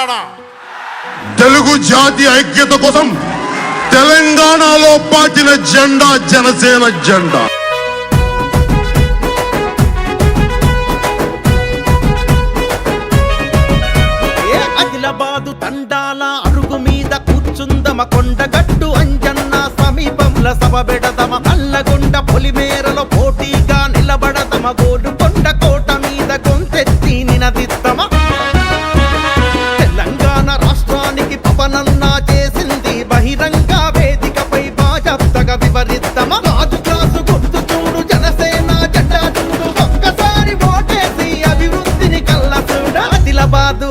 తెలంగాణ. తెలుగు జాతి ఐక్యత కోసం తెలంగాణలో పాతిన జెండా జనసేన జెండా. ఆదిలాబాదు తండాల అరుగు మీద కూర్చుందమ కొండగట్టు అంజన్న సమీపంలో సభ పెడదమ నల్లగొండ పొలిమేరలో పోటీగా నిలబడదమ గోలుకొండ కోట మీద గొంతెత్తి నినదిద్దమ తెలంగాణ రాష్ట్రానికి పవనన్నా చేసింది బహిరంగ వేదికపై బాజాప్తగా వివరిద్దమ రాజు క్లాసు గుర్తు చూడు జనసేన జెండా చూడు ఒక్కసారి ఓటేసి అభివృద్ధిని కళ్ళ చూడ. ఆదిలాబాదు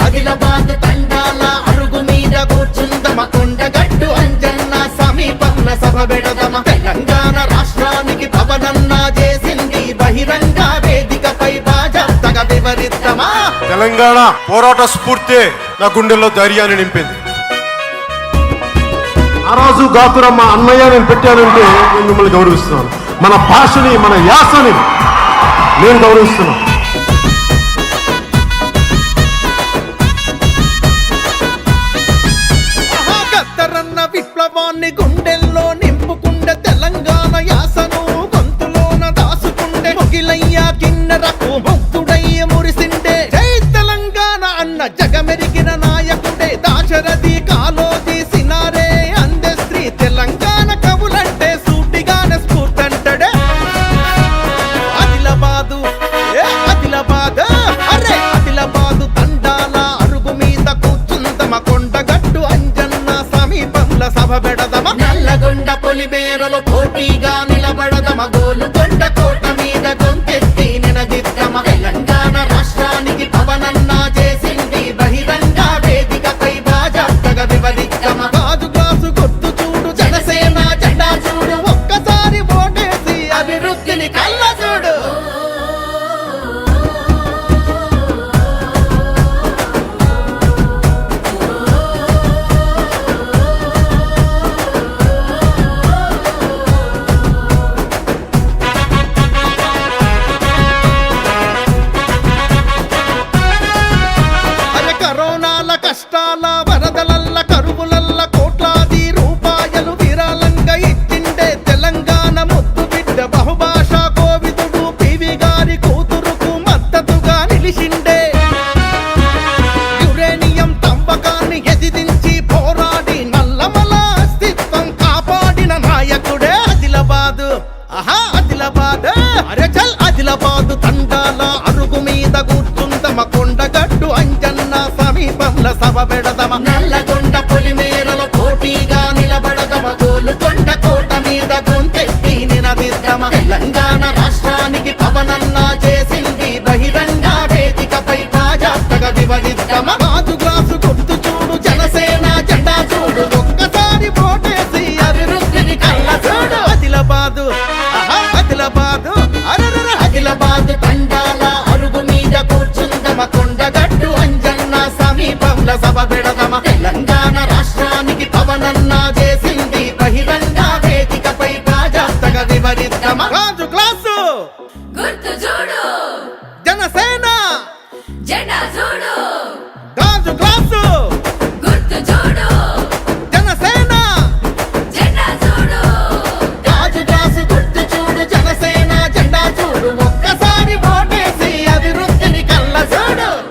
ఆదిలాబాదు తండాల అరుగు మీద కూర్చుందమ కొండగట్టు అంజన్న సమీపంలో సభ పెడదమ తెలంగాణ రాష్ట్రానికి పవనన్నా చేసింది బహిరంగ వేదికపై బాజాప్తగా వివరిద్దమా. తెలంగాణ పోరాట స్ఫూర్తి నా గుండెల్లో ధైర్యాన్ని నింపింది. ఆ రోజు గాతురమ్మ అన్నయ్య నేను పెట్టానంటే నేను మిమ్మల్ని గౌరవిస్తున్నాను. మన భాషని మన యాసని నేను గౌరవిస్తున్నాను. విప్లవాన్ని గుండెల్లో నింపుకుండే తెలంగాణ యాసను గొంతులోన దాసుకుండే మొగిలయ్య కిన్నెరకు భక్తుడయ్య మురిసిండే జై తెలంగాణ అన్న జగమెరిగిన నాయకుడే దాశరథి కాలోజీ సినారే అందే శ్రీ తెలంగాణ కవులంటే సూటిగానే స్ఫూర్తంటడే. ఆదిలాబాదు అరే ఆదిలాబాదు తండాల అరుగు మీద కూర్చుందమ కొండగట్టు అంజన్న సమీపంలో సభ పెడదమ నల్లగొండ పొలిమేరలో పోటీగా నిలబడదమ గోలుకొండ కోట మీద గొంతెత్తి నినదిద్దమ తెలంగాణ రాష్ట్రానికి పవనన్నా చేసింది బహిరంగ వేదికపై బాజాప్తగా వివరిద్దమ రాజు గ్లాసు గుర్తు చూడు జనసేన జెండా చూడు ఒక్కసారి ఓటేసి అభివృద్ధిని కళ్ళ చూడు. కరోనాల కష్టాల వరదలల్ల కరువులల్ల కోట్లాది రూపాయలు విరాళంగా ఇచ్చిండే తెలంగాణ ముద్దు బిడ్డ బహుభాషా కోవిదుడు పివి గారి కూతురుకు మద్దతుగా నిలిచిండే యురేనియం తవ్వకాన్ని ఎదిరించి పోరాడి నల్లమల అస్తిత్వం కాపాడిన నాయకుడే. ఆదిలాబాదు అరే చల్ ఆదిలాబాదు తండాల అరుగు మీద కూర్చుందమ కొండగట్టు అంజన్న సమీపంలో సభ పెడదమ నల్లగొండ పొలిమేరలో పోటీగా నిలబడదమ గోలుకొండ కోట మీద గొంతెత్తి నినదిద్దమ తెలంగాణ రాష్ట్రానికి పవనన్నా చేసింది బహిరంగ వేదికపై బాజాప్తగా వివరిద్దమ రాజు గ్లాసు గుర్తు చూడు జనసేన జెండా చూడు ఒక్కసారి ఓటేసి అభివృద్ధిని కళ్ళ చూడు. ఆదిలాబాదు తండాల అరుగు మీద కూర్చుందమ కొండగట్టు అంజన్న సమీపంలో సభ పెడద